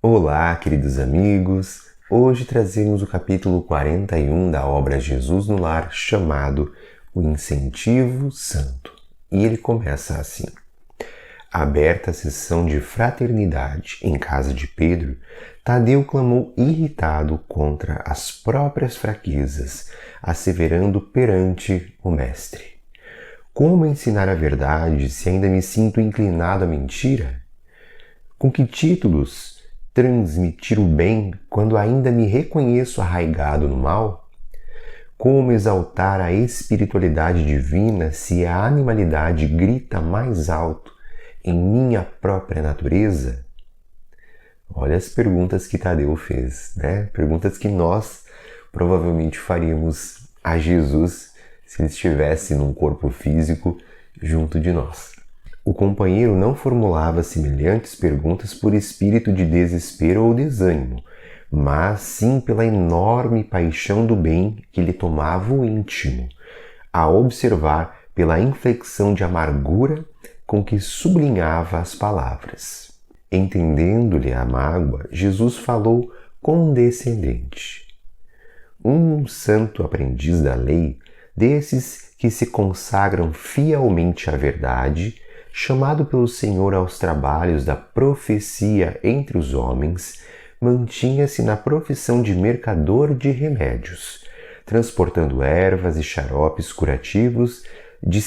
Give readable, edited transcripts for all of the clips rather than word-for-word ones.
Olá, queridos amigos! Hoje trazemos o capítulo 41 da obra Jesus no Lar, chamado O Incentivo Santo. E ele começa assim. Aberta a sessão de fraternidade em casa de Pedro, Tadeu clamou irritado contra as próprias fraquezas, asseverando perante o mestre: como ensinar a verdade se ainda me sinto inclinado à mentira? Com que títulos transmitir o bem quando ainda me reconheço arraigado no mal? Como exaltar a espiritualidade divina se a animalidade grita mais alto em minha própria natureza? Olha as perguntas que Tadeu fez, né? Perguntas que nós provavelmente faríamos a Jesus se ele estivesse num corpo físico junto de nós. O companheiro não formulava semelhantes perguntas por espírito de desespero ou desânimo, mas sim pela enorme paixão do bem que lhe tomava o íntimo, a observar pela inflexão de amargura com que sublinhava as palavras. Entendendo-lhe a mágoa, Jesus falou condescendente. Um santo aprendiz da lei, desses que se consagram fielmente à verdade, chamado pelo Senhor aos trabalhos da profecia entre os homens, mantinha-se na profissão de mercador de remédios, transportando ervas e xaropes curativos da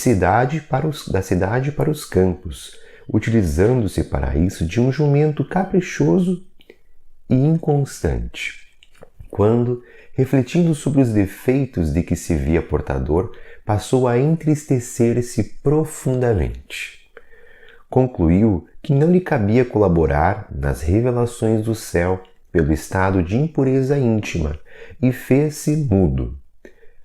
cidade para os campos, utilizando-se para isso de um jumento caprichoso e inconstante. Quando, refletindo sobre os defeitos de que se via portador, passou a entristecer-se profundamente. Concluiu que não lhe cabia colaborar nas revelações do céu pelo estado de impureza íntima e fez-se mudo.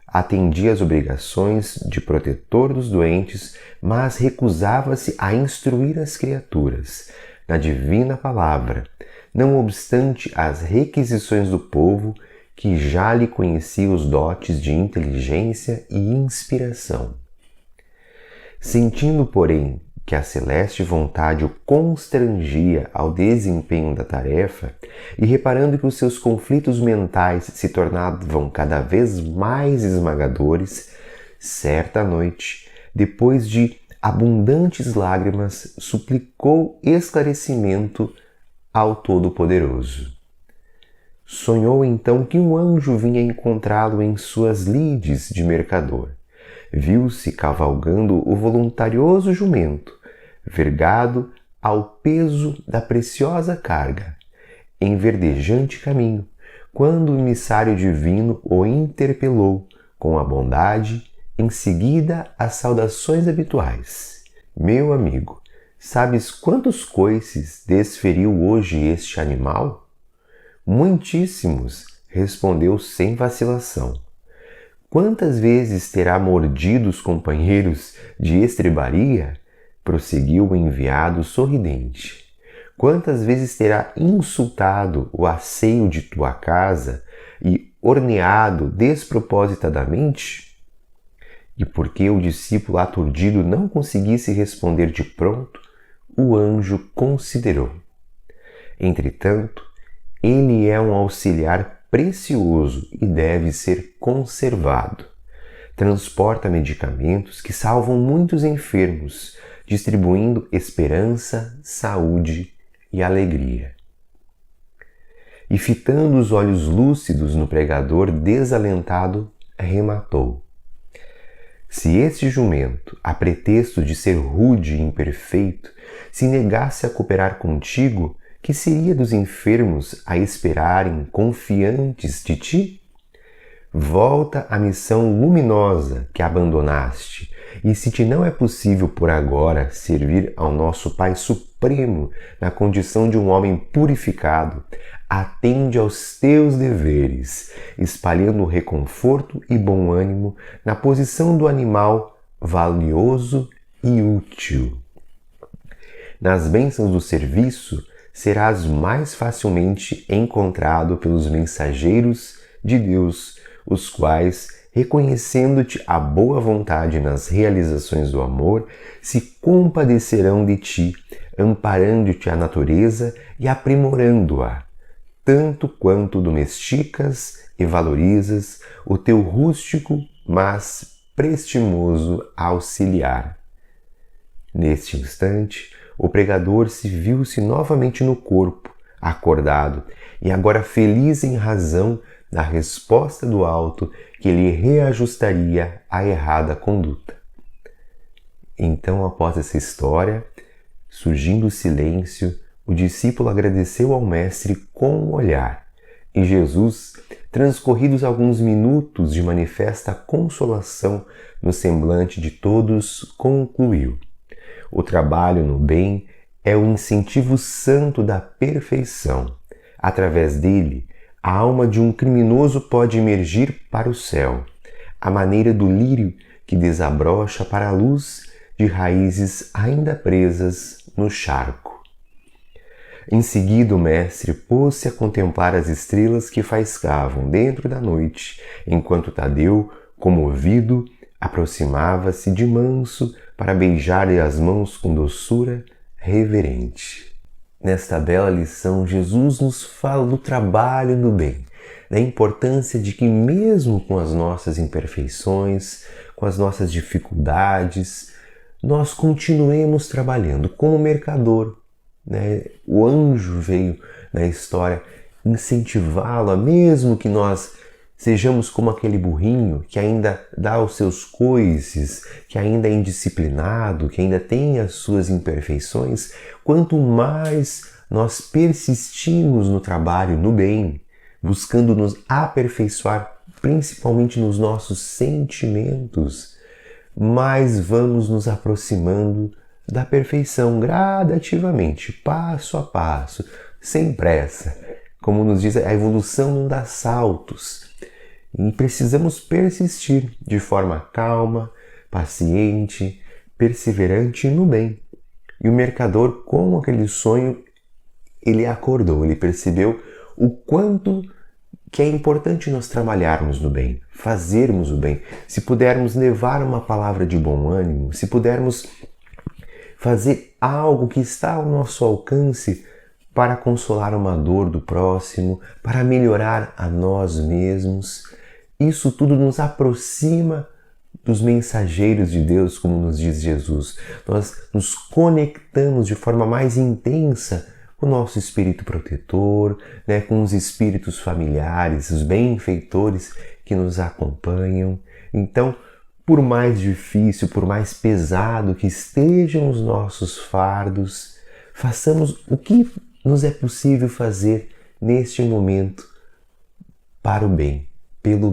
Atendia às obrigações de protetor dos doentes, mas recusava-se a instruir as criaturas na divina palavra, não obstante as requisições do povo que já lhe conhecia os dotes de inteligência e inspiração. Sentindo, porém, que a celeste vontade o constrangia ao desempenho da tarefa e reparando que os seus conflitos mentais se tornavam cada vez mais esmagadores, certa noite, depois de abundantes lágrimas, suplicou esclarecimento ao Todo-Poderoso. Sonhou então que um anjo vinha encontrá-lo em suas lides de mercador. Viu-se cavalgando o voluntarioso jumento, vergado ao peso da preciosa carga, em verdejante caminho, quando o emissário divino o interpelou com a bondade, em seguida as saudações habituais. Meu amigo, sabes quantos coices desferiu hoje este animal? Muitíssimos, respondeu sem vacilação. Quantas vezes terá mordido os companheiros de estrebaria? Prosseguiu o enviado sorridente. Quantas vezes terá insultado o asseio de tua casa e horneado despropositadamente? E porque o discípulo aturdido não conseguisse responder de pronto, o anjo considerou. Entretanto, ele é um auxiliar precioso e deve ser conservado. Transporta medicamentos que salvam muitos enfermos, distribuindo esperança, saúde e alegria. E fitando os olhos lúcidos no pregador desalentado, rematou: se este jumento, a pretexto de ser rude e imperfeito, se negasse a cooperar contigo, que seria dos enfermos a esperarem confiantes de ti? Volta à missão luminosa que abandonaste, e se te não é possível por agora servir ao nosso Pai Supremo na condição de um homem purificado, atende aos teus deveres, espalhando reconforto e bom ânimo na posição do animal valioso e útil. Nas bênçãos do serviço, serás mais facilmente encontrado pelos mensageiros de Deus, os quais, reconhecendo-te a boa vontade nas realizações do amor, se compadecerão de ti amparando-te a natureza e aprimorando-a, tanto quanto domesticas e valorizas o teu rústico, mas prestimoso auxiliar. Neste instante, o pregador se viu-se novamente no corpo, acordado, e agora feliz em razão da resposta do alto que lhe reajustaria a errada conduta. Então, após essa história, surgindo o silêncio, o discípulo agradeceu ao mestre com o olhar, e Jesus, transcorridos alguns minutos de manifesta consolação no semblante de todos, concluiu: o trabalho no bem é o incentivo santo da perfeição. Através dele, a alma de um criminoso pode emergir para o céu, à maneira do lírio que desabrocha para a luz de raízes ainda presas no charco. Em seguida, o mestre pôs-se a contemplar as estrelas que faiscavam dentro da noite, enquanto Tadeu, comovido, aproximava-se de manso para beijar-lhe as mãos com doçura reverente. Nesta bela lição, Jesus nos fala do trabalho no bem, da importância de que mesmo com as nossas imperfeições, com as nossas dificuldades, nós continuemos trabalhando como mercador. O anjo veio na história incentivá-lo, mesmo que nós sejamos como aquele burrinho que ainda dá os seus coices, que ainda é indisciplinado, que ainda tem as suas imperfeições. Quanto mais nós persistimos no trabalho, no bem, buscando nos aperfeiçoar, principalmente nos nossos sentimentos, mais vamos nos aproximando da perfeição gradativamente, passo a passo, sem pressa. Como nos diz, a evolução não dá saltos. E precisamos persistir de forma calma, paciente, perseverante no bem. E o mercador, com aquele sonho, ele acordou, ele percebeu o quanto que é importante nós trabalharmos no bem, fazermos o bem. Se pudermos levar uma palavra de bom ânimo, se pudermos fazer algo que está ao nosso alcance para consolar uma dor do próximo, para melhorar a nós mesmos, isso tudo nos aproxima dos mensageiros de Deus, como nos diz Jesus. Nós nos conectamos de forma mais intensa com o nosso espírito protetor, com os espíritos familiares, os benfeitores que nos acompanham. Então, por mais difícil, por mais pesado que estejam os nossos fardos, façamos o que nos é possível fazer neste momento para o bem, pelo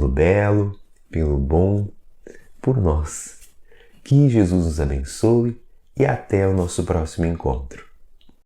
belo, pelo bom, por nós. Que Jesus nos abençoe e até o nosso próximo encontro.